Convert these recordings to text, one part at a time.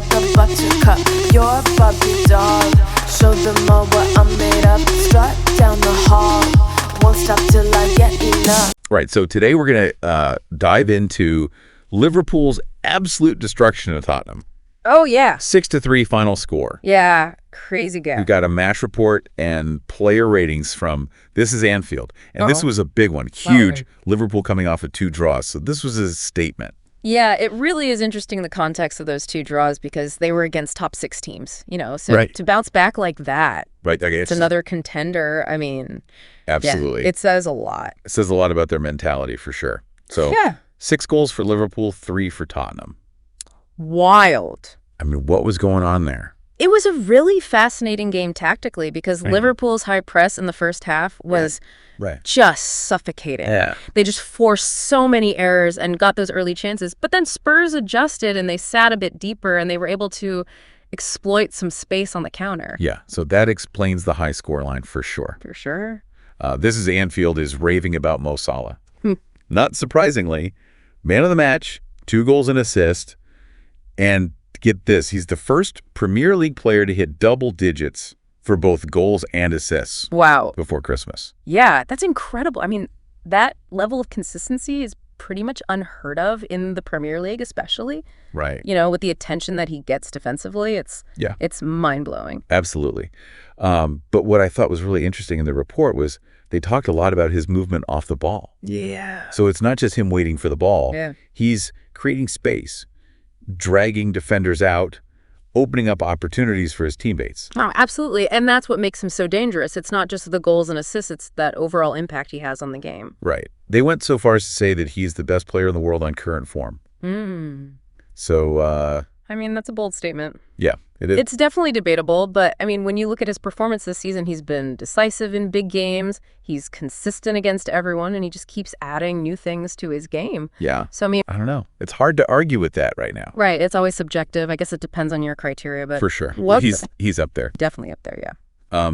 like a buttercup. You're a Barbie doll. Show them all what I'm made of. Strut down the hall. Won't stop till I get enough. Right, so today we're going to dive into Liverpool's absolute destruction of Tottenham. Oh, yeah. 6-3 final score. Yeah, crazy game. We've got a match report and player ratings from This is Anfield. And this was a big one, huge. Liverpool coming off of 2 draws. So this was a statement. Yeah, it really is interesting, the context of those 2 draws, because they were against top 6 teams, so to bounce back like that, Okay, it's another contender. I mean, absolutely. Yeah, it says a lot. It says a lot about their mentality for sure. So 6 goals for Liverpool, 3 for Tottenham. Wild. I mean, what was going on there? It was a really fascinating game tactically, because Liverpool's high press in the first half was just suffocating. Yeah. They just forced so many errors and got those early chances. But then Spurs adjusted and they sat a bit deeper and they were able to exploit some space on the counter. Yeah, so that explains the high score line for sure. For sure. This is Anfield is raving about Mo Salah. Not surprisingly, man of the match, 2 goals and assist. And get this, he's the first Premier League player to hit double digits for both goals and assists. Wow. Before Christmas. Yeah, that's incredible. I mean, that level of consistency is pretty much unheard of in the Premier League, especially. Right. With the attention that he gets defensively, it's mind-blowing. Absolutely. But what I thought was really interesting in the report was they talked a lot about his movement off the ball. Yeah. So it's not just him waiting for the ball. Yeah. He's creating space, dragging defenders out, opening up opportunities for his teammates. Oh, absolutely. And that's what makes him so dangerous. It's not just the goals and assists, it's that overall impact he has on the game. Right. They went so far as to say that he's the best player in the world on current form. So, I mean, that's a bold statement. Yeah, it is. It's definitely debatable, but I mean, when you look at his performance this season, he's been decisive in big games, he's consistent against everyone, and he just keeps adding new things to his game. Yeah. So, I mean, I don't know. It's hard to argue with that right now. Right. It's always subjective. I guess it depends on your criteria, but for sure. He's up there. Definitely up there, yeah.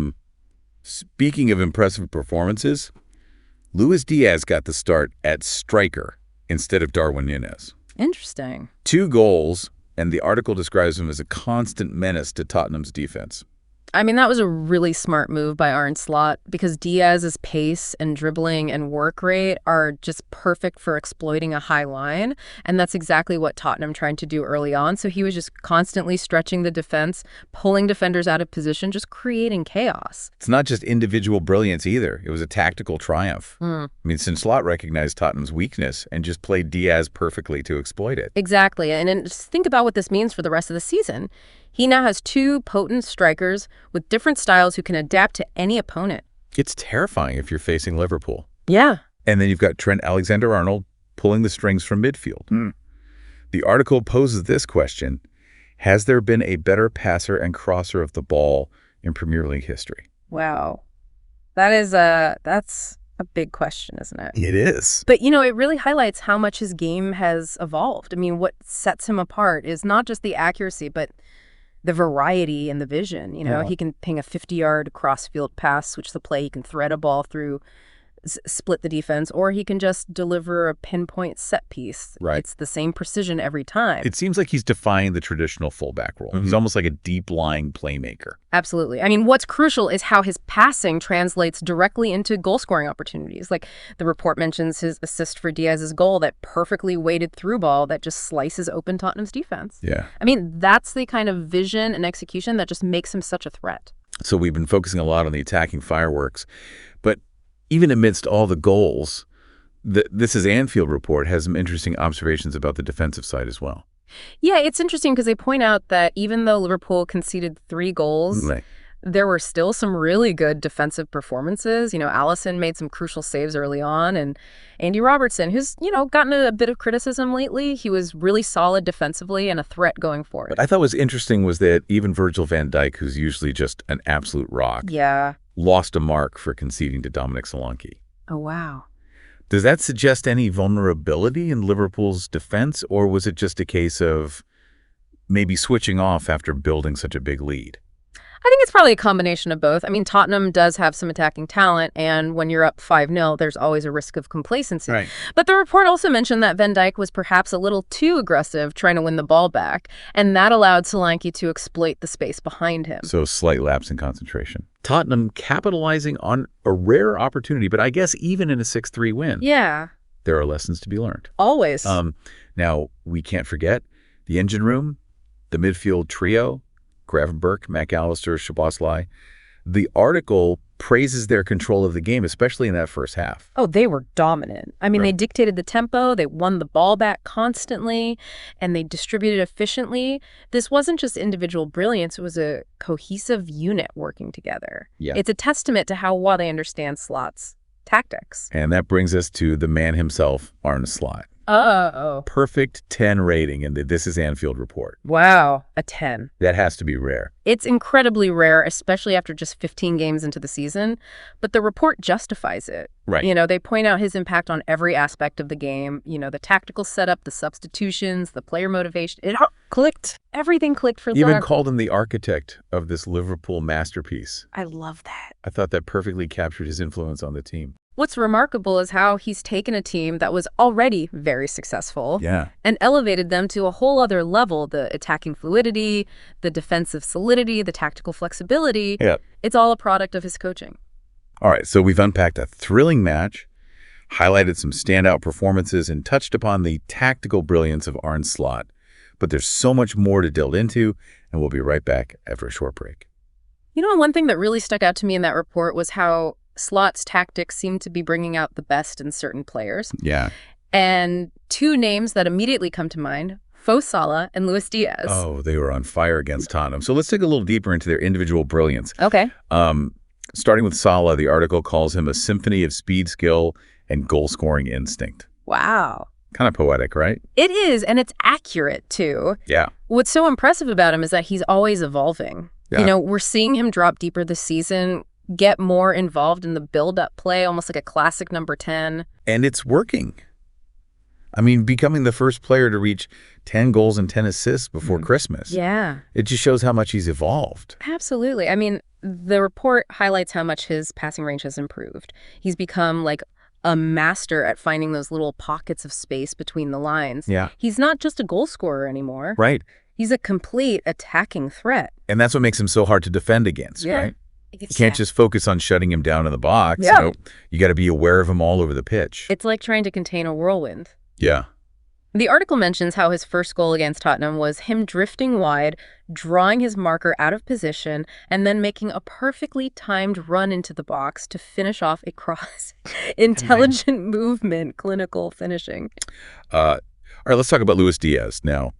Speaking of impressive performances, Luis Diaz got the start at striker instead of Darwin Núñez. Interesting. 2 goals, and the article describes him as a constant menace to Tottenham's defense. I mean, that was a really smart move by Arne Slot, because Diaz's pace and dribbling and work rate are just perfect for exploiting a high line. And that's exactly what Tottenham tried to do early on. So he was just constantly stretching the defense, pulling defenders out of position, just creating chaos. It's not just individual brilliance either. It was a tactical triumph. I mean, since Slot recognized Tottenham's weakness and just played Diaz perfectly to exploit it. Exactly. And then just think about what this means for the rest of the season. He now has 2 potent strikers with different styles who can adapt to any opponent. It's terrifying if you're facing Liverpool. Yeah. And then you've got Trent Alexander-Arnold pulling the strings from midfield. The article poses this question: has there been a better passer and crosser of the ball in Premier League history? Wow. That's a big question, isn't it? It is. But, it really highlights how much his game has evolved. I mean, what sets him apart is not just the accuracy, but the variety and the vision. He can ping a 50-yard cross-field pass, switch the play. He can thread a ball through, split the defense, or he can just deliver a pinpoint set piece. Right. It's the same precision every time. It seems like he's defying the traditional fullback role. He's almost like a deep-lying playmaker. Absolutely. I mean, what's crucial is how his passing translates directly into goal-scoring opportunities. Like, the report mentions his assist for Diaz's goal, that perfectly weighted through ball that just slices open Tottenham's defense. Yeah. I mean, that's the kind of vision and execution that just makes him such a threat. So we've been focusing a lot on the attacking fireworks, but even amidst all the goals, This is Anfield report has some interesting observations about the defensive side as well. Yeah, it's interesting because they point out that even though Liverpool conceded 3 goals, there were still some really good defensive performances. Alisson made some crucial saves early on, and Andy Robertson, who's, gotten a bit of criticism lately, he was really solid defensively and a threat going forward. What I thought was interesting was that even Virgil van Dijk, who's usually just an absolute rock, lost a mark for conceding to Dominic Solanke. Oh, wow. Does that suggest any vulnerability in Liverpool's defense, or was it just a case of maybe switching off after building such a big lead? I think it's probably a combination of both. I mean, Tottenham does have some attacking talent, and when you're up 5-0, there's always a risk of complacency. Right. But the report also mentioned that Van Dijk was perhaps a little too aggressive trying to win the ball back, and that allowed Solanke to exploit the space behind him. So slight lapse in concentration. Tottenham capitalizing on a rare opportunity, but I guess even in a 6-3 win, Yeah, there are lessons to be learned. always. Now, we can't forget the engine room, the midfield trio, Gravenberch, McAllister, Szoboszlai. The article praises their control of the game, especially in that first half. Oh, they were dominant. I mean, Right. they dictated the tempo, they won the ball back constantly, and they distributed efficiently. This wasn't just individual brilliance, it was a cohesive unit working together. Yeah. It's a testament to how well they understand Slot's tactics. And that brings us to the man himself, Arne Slot. Oh. Perfect 10 rating in the This Is Anfield report. Wow, a 10. That has to be rare. It's incredibly rare, especially after just 15 games into the season, but the report justifies it. Right. You know, they point out his impact on every aspect of the game, you know, the tactical setup, the substitutions, the player motivation. It all clicked. Everything clicked for Even Thrash. called him the architect of this Liverpool masterpiece. I love that. I thought that perfectly captured his influence on the team. What's remarkable is how he's taken a team that was already very successful Yeah. and elevated them to a whole other level. The attacking fluidity, the defensive solidity, the tactical flexibility. Yeah. It's all a product of his coaching. All right, so we've unpacked a thrilling match, highlighted some standout performances, and touched upon the tactical brilliance of Arne Slot. But there's so much more to delve into, and we'll be right back after a short break. You know, one thing that really stuck out to me in that report was how Slot's tactics seemed to be bringing out the best in certain players. Yeah. And two names that immediately come to mind, Salah and Luis Diaz. Oh, they were on fire against Tottenham. So let's dig a little deeper into their individual brilliance. Okay. Starting with Salah, the article calls him a symphony of speed, skill, and goal-scoring instinct. Wow. Kind of poetic, right? It is, and it's accurate, too. Yeah. What's so impressive about him is that he's always evolving. Yeah. You know, we're seeing him drop deeper this season, get more involved in the build-up play, almost like a classic number 10. And it's working. I mean, becoming the first player to reach 10 goals and 10 assists before Christmas. Yeah. It just shows how much he's evolved. Absolutely. I mean, the report highlights how much his passing range has improved. He's become like a master at finding those little pockets of space between the lines. Yeah. He's not just a goal scorer anymore. Right. He's a complete attacking threat. And that's what makes him so hard to defend against, Yeah. right? You can't just focus on shutting him down in the box. Yeah. You know, you got to be aware of him all over the pitch. It's like trying to contain a whirlwind. Yeah. The article mentions how his first goal against Tottenham was him drifting wide, drawing his marker out of position, and then making a perfectly timed run into the box to finish off a cross. Intelligent movement, clinical finishing. All right, let's talk about Luis Diaz now.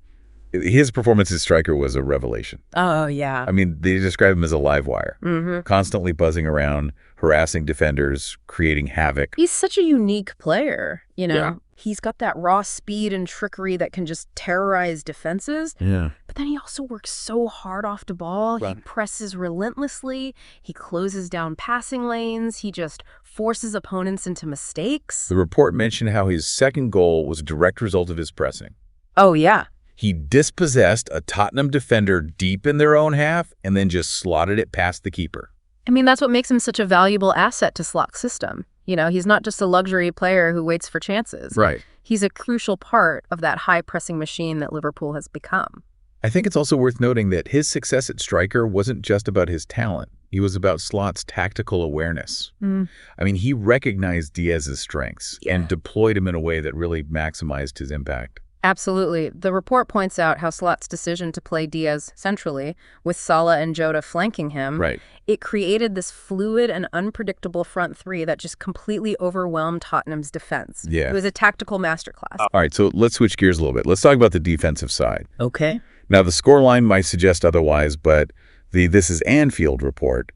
His performance as striker was a revelation. Oh, yeah. I mean, they describe him as a live wire, Mm-hmm. constantly buzzing around, harassing defenders, creating havoc. He's such a unique player, you know. Yeah. He's got that raw speed and trickery that can just terrorize defenses. Yeah. But then he also works so hard off the ball. Right. He presses relentlessly. He closes down passing lanes. He just forces opponents into mistakes. The report mentioned how his second goal was a direct result of his pressing. Oh, yeah. He dispossessed a Tottenham defender deep in their own half and then just slotted it past the keeper. I mean, that's what makes him such a valuable asset to Slot's system. You know, he's not just a luxury player who waits for chances. Right. He's a crucial part of that high-pressing machine that Liverpool has become. I think it's also worth noting that his success at striker wasn't just about his talent. He was about Slot's tactical awareness. I mean, he recognized Diaz's strengths and deployed him in a way that really maximized his impact. Absolutely. The report points out how Slot's decision to play Diaz centrally, with Salah and Jota flanking him, Right. it created this fluid and unpredictable front three that just completely overwhelmed Tottenham's defense. Yeah. It was a tactical masterclass. All right, so let's switch gears a little bit. Let's talk about the defensive side. Okay. Now, the scoreline might suggest otherwise, but the This Is Anfield report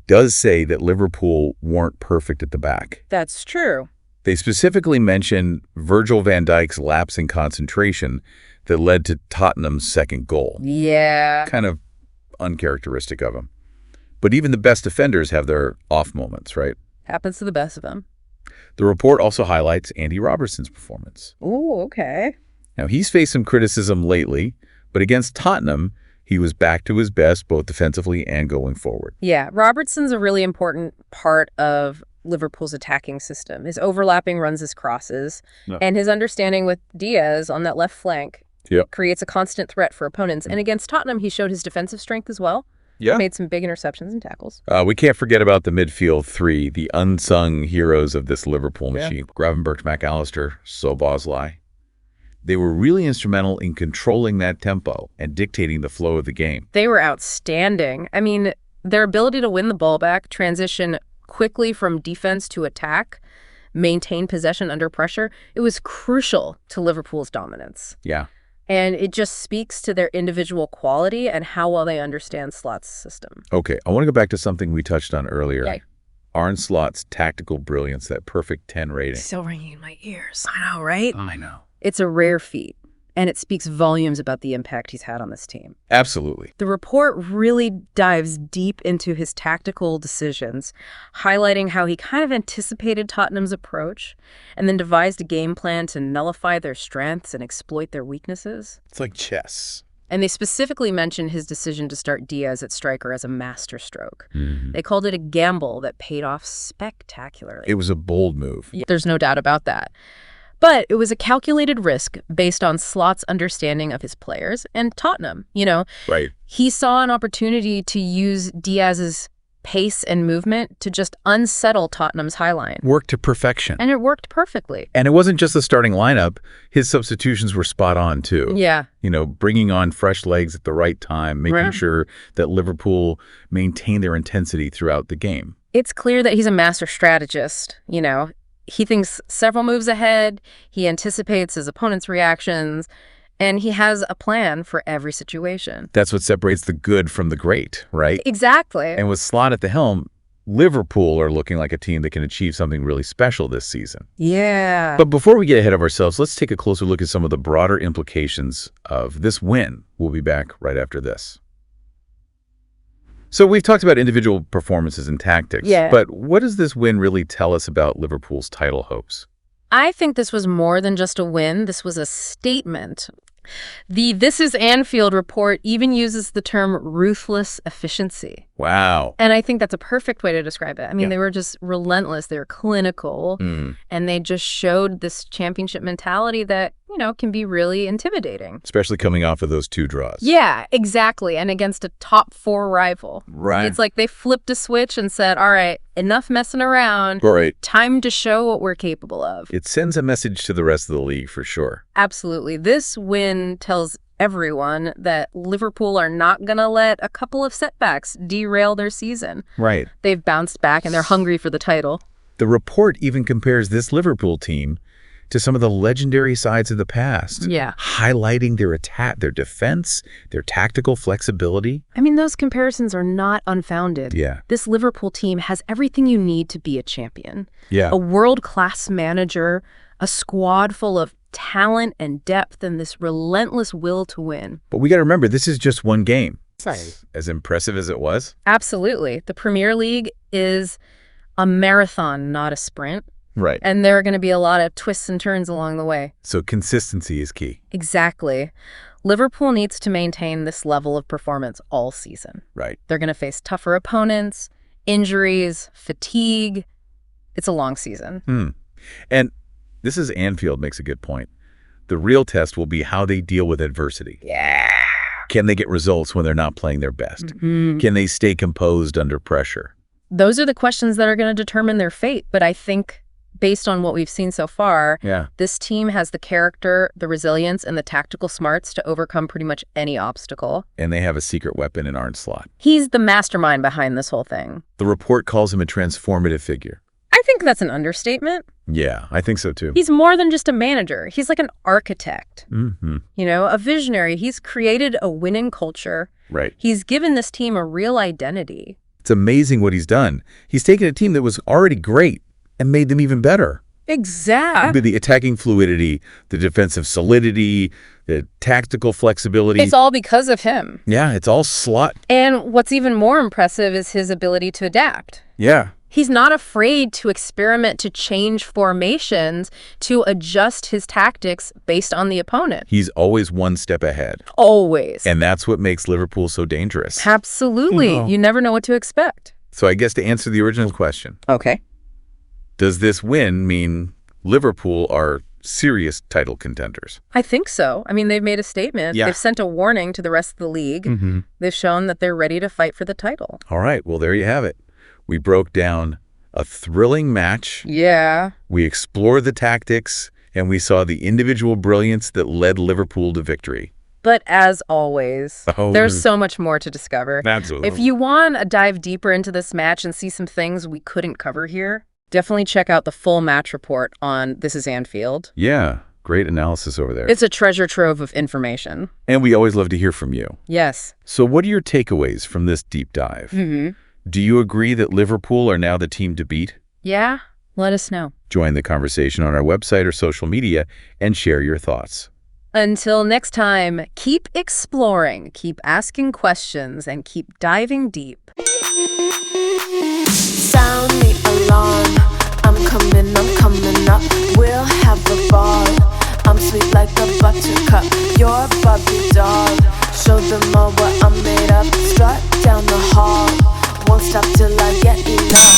does say that Liverpool weren't perfect at the back. That's true. They specifically mention Virgil van Dijk's lapse in concentration that led to Tottenham's second goal. Yeah. Kind of uncharacteristic of him. But even the best defenders have their off moments, right? Happens to the best of them. The report also highlights Andy Robertson's performance. Oh, okay. Now, he's faced some criticism lately, but against Tottenham, He was back to his best, both defensively and going forward. Yeah, Robertson's a really important part of Liverpool's attacking system. His overlapping runs, his crosses, and his understanding with Diaz on that left flank creates a constant threat for opponents. And against Tottenham, he showed his defensive strength as well. Yeah. Made some big interceptions and tackles. We can't forget about the midfield three, the unsung heroes of this Liverpool machine. Gravenberch, McAllister, Szoboszlai. They were really instrumental in controlling that tempo and dictating the flow of the game. They were outstanding. I mean, their ability to win the ball back, transition quickly from defense to attack, maintain possession under pressure, it was crucial to Liverpool's dominance. Yeah. And it just speaks to their individual quality and how well they understand Slot's system. Okay, I want to go back to something we touched on earlier. Yeah. Arne Slot's tactical brilliance, that perfect 10 rating. Still ringing in my ears. I know, right? I know. It's a rare feat, and it speaks volumes about the impact he's had on this team. Absolutely. The report really dives deep into his tactical decisions, highlighting how he kind of anticipated Tottenham's approach and then devised a game plan to nullify their strengths and exploit their weaknesses. It's like chess. And they specifically mentioned his decision to start Diaz at striker as a masterstroke. They called it a gamble that paid off spectacularly. It was a bold move. There's no doubt about that. But it was a calculated risk based on Slot's understanding of his players and Tottenham, Right. He saw an opportunity to use Diaz's pace and movement to just unsettle Tottenham's high line. Worked to perfection. And it worked perfectly. And it wasn't just the starting lineup. His substitutions were spot on, too. Yeah. Bringing on fresh legs at the right time, making sure that Liverpool maintained their intensity throughout the game. It's clear that he's a master strategist, He thinks several moves ahead, he anticipates his opponent's reactions, and he has a plan for every situation. That's what separates the good from the great, right? Exactly. And with Slot at the helm, Liverpool are looking like a team that can achieve something really special this season. Yeah. But before we get ahead of ourselves, let's take a closer look at some of the broader implications of this win. We'll be back right after this. So we've talked about individual performances and tactics, but what does this win really tell us about Liverpool's title hopes? I think this was more than just a win. This was a statement. The This Is Anfield report even uses the term ruthless efficiency. Wow. And I think that's a perfect way to describe it. I mean, they were just relentless. They were clinical. And they just showed this championship mentality that, can be really intimidating. Especially coming off of those 2 draws. Yeah, exactly. And against a top 4 rival. Right. It's like they flipped a switch and said, all right, enough messing around. Right. Time to show what we're capable of. It sends a message to the rest of the league for sure. Absolutely. This win tells everyone that Liverpool are not going to let a couple of setbacks derail their season. Right. They've bounced back and they're hungry for the title. The report even compares this Liverpool team to some of the legendary sides of the past. Yeah. Highlighting their attack, their defense, their tactical flexibility. I mean, those comparisons are not unfounded. Yeah. This Liverpool team has everything you need to be a champion. Yeah. A world-class manager, a squad full of talent and depth, and this relentless will to win. But we got to remember, this is just one game. Right. As impressive as it was. Absolutely. The Premier League is a marathon, not a sprint. Right. And there are going to be a lot of twists and turns along the way. So consistency is key. Exactly. Liverpool needs to maintain this level of performance all season. Right. They're going to face tougher opponents, injuries, fatigue. It's a long season. And This Is Anfield makes a good point. The real test will be how they deal with adversity. Yeah. Can they get results when they're not playing their best? Can they stay composed under pressure? Those are the questions that are going to determine their fate. But I think based on what we've seen so far, this team has the character, the resilience, and the tactical smarts to overcome pretty much any obstacle. And they have a secret weapon in Arne Slot. He's the mastermind behind this whole thing. The report calls him a transformative figure. I think that's an understatement. Yeah, I think so too. He's more than just a manager. He's like an architect, a visionary. He's created a winning culture. Right. He's given this team a real identity. It's amazing what he's done. He's taken a team that was already great and made them even better. Exactly. The attacking fluidity, the defensive solidity, the tactical flexibility. It's all because of him. Yeah, it's all Slot. And what's even more impressive is his ability to adapt. Yeah. He's not afraid to experiment, to change formations, to adjust his tactics based on the opponent. He's always one step ahead. Always. And that's what makes Liverpool so dangerous. Absolutely. You never know what to expect. So I guess to answer the original question, Okay. does this win mean Liverpool are serious title contenders? I think so. I mean, they've made a statement. Yeah. They've sent a warning to the rest of the league. They've shown that they're ready to fight for the title. All right, well, there you have it. We broke down a thrilling match. Yeah. We explored the tactics, and we saw the individual brilliance that led Liverpool to victory. But as always, Oh. there's so much more to discover. Absolutely. If you want to dive deeper into this match and see some things we couldn't cover here, definitely check out the full match report on This Is Anfield. Yeah, great analysis over there. It's a treasure trove of information. And we always love to hear from you. Yes. So what are your takeaways from this deep dive? Do you agree that Liverpool are now the team to beat? Yeah? Let us know. Join the conversation on our website or social media and share your thoughts. Until next time, keep exploring, keep asking questions, and keep diving deep. Sound the alarm. I'm coming up. We'll have a ball. I'm sweet like a buttercup. You're Bobby doll. Show them all what I'm made of. Strut down the hall. Won't stop till I get enough.